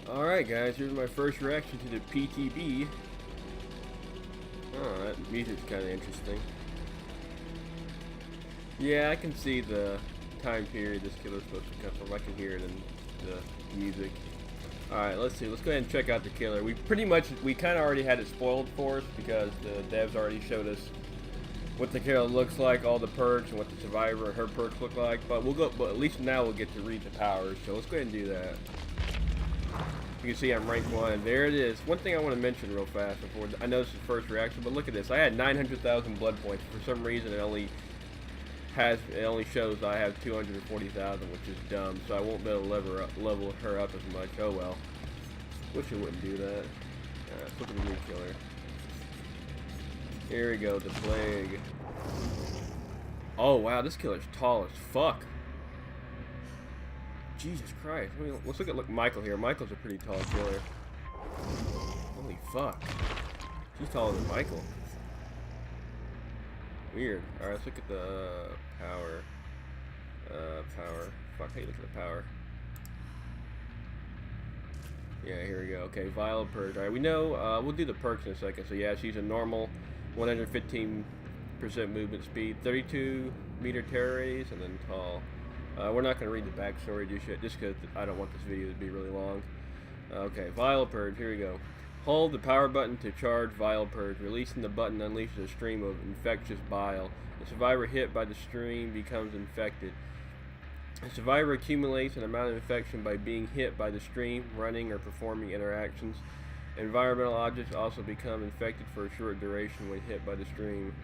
Alright guys, here's my first reaction to the PTB. Oh, that music's kind of interesting. Yeah, I can see the time period this killer's supposed to come from. I can hear it in the music. Alright, let's see. Let's go ahead and check out the killer. We kind of already had it spoiled for us because the devs already showed us what the killer looks like, all the perks, and what the survivor and her perks look like. But at least now we'll get to read the powers. So let's go ahead and do that. You can see I'm rank 1. There it is. One thing I want to mention real fast before I know this is the first reaction, but look at this. I had 900,000 blood points. For some reason, it only shows I have 240,000, which is dumb. So I won't be able to level her up as much. Oh well. Wish it wouldn't do that. Let's look at the new killer. Here we go. The plague. Oh wow, this killer's tall as fuck. Jesus Christ. Let's look at Michael here. Michael's a pretty tall killer. Holy fuck. She's taller than Michael. Weird. Alright, let's look at the power. Power. Fuck, how you look at the power? Yeah, here we go. Okay, Vile Purge. Alright, we know, we'll do the perks in a second. So yeah, she's a normal 115% movement speed, 32 meter terror radius, and then tall. We're not going to read the backstory just because I don't want this video to be really long. Okay, Vile Purge, here we go. Hold the power button to charge Vile Purge. Releasing the button unleashes a stream of infectious bile. The survivor hit by the stream becomes infected. The survivor accumulates an amount of infection by being hit by the stream, running, or performing interactions. Environmental objects also become infected for a short duration when hit by the stream.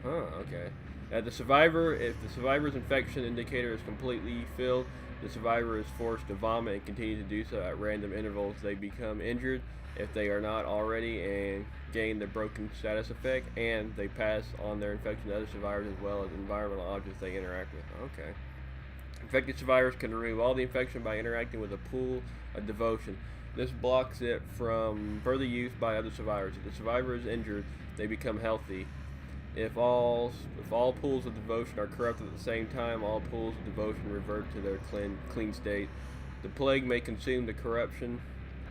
Huh, okay. If the survivor's infection indicator is completely filled, the survivor is forced to vomit and continue to do so at random intervals. They become injured if they are not already and gain the broken status effect, and they pass on their infection to other survivors as well as environmental objects they interact with. Okay. Infected survivors can remove all the infection by interacting with a pool of devotion. This blocks it from further use by other survivors. If the survivor is injured, they become healthy. If all pools of devotion are corrupted at the same time, all pools of devotion revert to their clean state. The plague may consume the corruption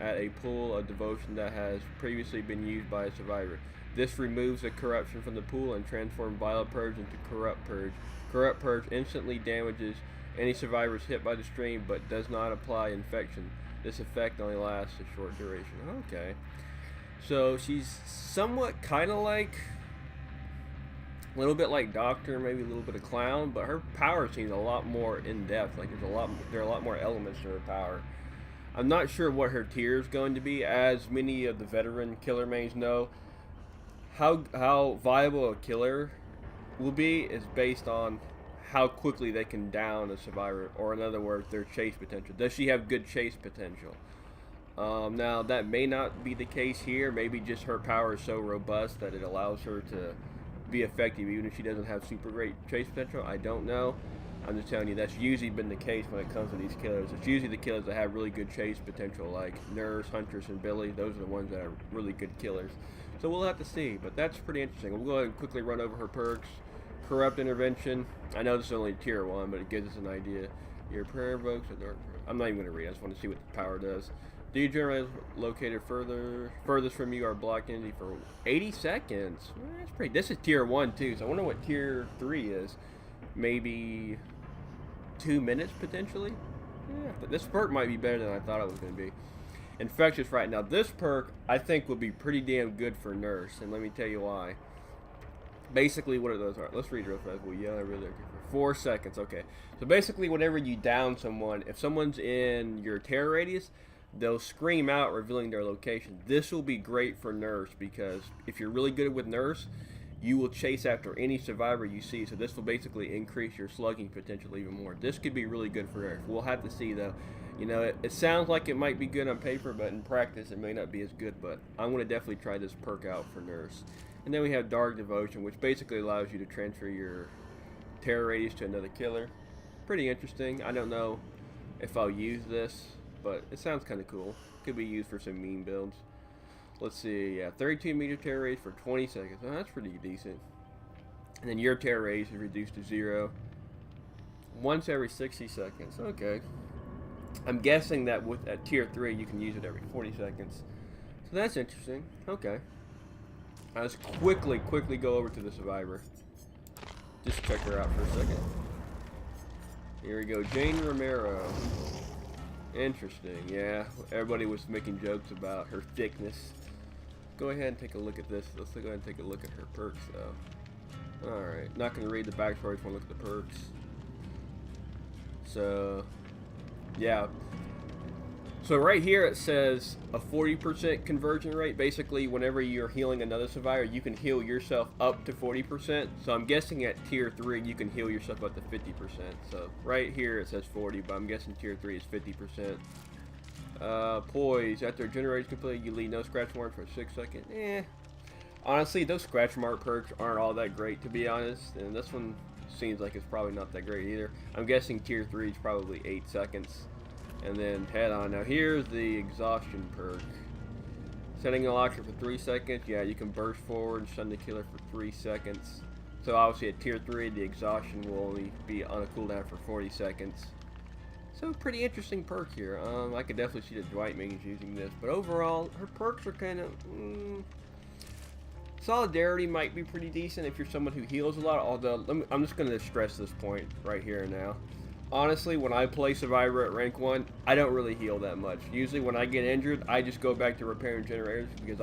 at a pool of devotion that has previously been used by a survivor. This removes the corruption from the pool and transforms Vile Purge into Corrupt Purge. Corrupt Purge instantly damages any survivors hit by the stream, but does not apply infection. This effect only lasts a short duration. Okay. So she's somewhat kind of like a little bit like Doctor, maybe a little bit of Clown, but her power seems a lot more in depth. Like there are a lot more elements to her power. I'm not sure what her tier is going to be. As many of the veteran killer mains know, how viable a killer will be is based on how quickly they can down a survivor, or in other words, their chase potential. Does she have good chase potential? Now that may not be the case here. Maybe just her power is so robust that it allows her to be effective even if she doesn't have super great chase potential. I don't know. I'm just telling you that's usually been the case when it comes to these killers. It's usually the killers that have really good chase potential, like Nurse, Huntress, and Billy. Those are the ones that are really good killers. So we'll have to see, but that's pretty interesting. We'll go ahead and quickly run over her perks. Corrupt Intervention. I know this is only tier 1, but it gives us an idea. Your prayer invokes a dark. I'm not even going to read. I just want to see what the power does. Degenerators located furthest from you are blocked entity for 80 seconds. Well, that's pretty. This is tier 1 too, so I wonder what tier 3 is. Maybe 2 minutes potentially. Yeah, but this perk might be better than I thought it was going to be. Infectious right now. This perk I think will be pretty damn good for Nurse, and let me tell you why. Basically, what are those? All right, let's read real fast. Well, yeah, really 4 seconds. Okay, so basically, whenever you down someone, if someone's in your terror radius, they'll scream out, revealing their location. This will be great for Nurse because if you're really good with Nurse, you will chase after any survivor you see. So this will basically increase your slugging potential even more. This could be really good for Nurse. We'll have to see though. You know, it sounds like it might be good on paper, but in practice it may not be as good. But I'm going to definitely try this perk out for Nurse. And then we have Dark Devotion, which basically allows you to transfer your terror radius to another killer. Pretty interesting. I don't know if I'll use this, but it sounds kind of cool. Could be used for some meme builds. Let's see, yeah, 32 meter terror radius for 20 seconds. Oh, that's pretty decent. And then your terror radius is reduced to 0 once every 60 seconds. Okay. I'm guessing that with at tier 3 you can use it every 40 seconds. So that's interesting. Okay. Let's quickly go over to the survivor. Just check her out for a second. Here we go, Jane Romero. Interesting, yeah. Everybody was making jokes about her thickness. Go ahead and take a look at this. Let's go ahead and take a look at her perks, though. Alright, not going to read the backstory, just want to look at the perks. So, yeah. So right here it says a 40% conversion rate. Basically, whenever you're healing another survivor, you can heal yourself up to 40%. So I'm guessing at tier 3, you can heal yourself up to 50%. So right here it says 40, but I'm guessing tier 3 is 50%. Poise. After a generator is completed, you leave no scratch marks for 6 seconds. Honestly, those scratch mark perks aren't all that great, to be honest. And this one seems like it's probably not that great either. I'm guessing tier 3 is probably 8 seconds. And then head on. Now here's the exhaustion perk. Setting a locker for 3 seconds. Yeah, you can burst forward and stun the killer for 3 seconds. So obviously at tier 3, the exhaustion will only be on a cooldown for 40 seconds. So pretty interesting perk here. I could definitely see the Dwight mains using this. But overall, her perks are kind of... Solidarity might be pretty decent if you're someone who heals a lot. Although, I'm just going to stress this point right here and now. Honestly, when I play Survivor at rank 1, I don't really heal that much. Usually when I get injured, I just go back to repairing generators because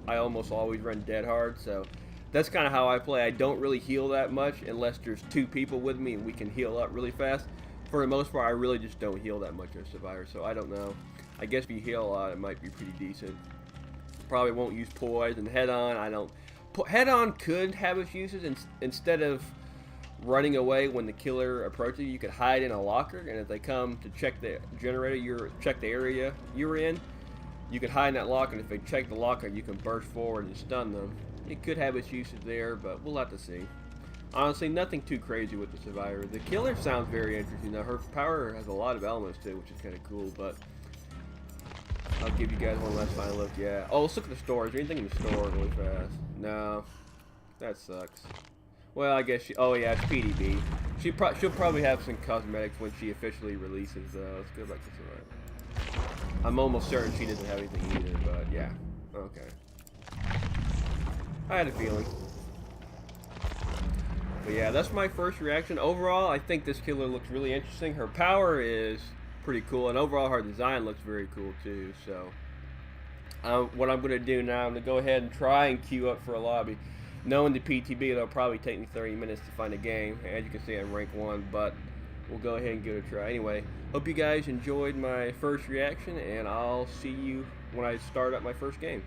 I almost always run dead hard. So that's kind of how I play. I don't really heal that much unless there's 2 people with me and we can heal up really fast. For the most part, I really just don't heal that much as Survivor, so I don't know. I guess if you heal a lot, it might be pretty decent. Probably won't use Poise and Head On. Head On could have its uses. Instead of running away when the killer approaches you could hide in a locker, and if they come to check the generator, check the area you're in, you can hide in that locker, and if they check the locker, you can burst forward and stun them. It could have its uses there, but we'll have to see. Honestly, nothing too crazy with the Survivor. The killer sounds very interesting. Now, her power has a lot of elements too, which is kind of cool, but I'll give you guys one last final look. Yeah. Oh, let's look at the store. Is there anything in the store really fast? No. That sucks. Well, I guess oh yeah, it's PTB. She'll probably have some cosmetics when she officially releases, though. Let's go back to Survivor. I'm almost certain she doesn't have anything either, but yeah. Okay. I had a feeling. But yeah, that's my first reaction. Overall, I think this killer looks really interesting. Her power is pretty cool, and overall her design looks very cool too. So what I'm going to do now, I'm going to go ahead and try and queue up for a lobby. Knowing the PTB, it'll probably take me 30 minutes to find a game. As you can see, I'm rank 1, but we'll go ahead and give it a try. Anyway, hope you guys enjoyed my first reaction, and I'll see you when I start up my first game.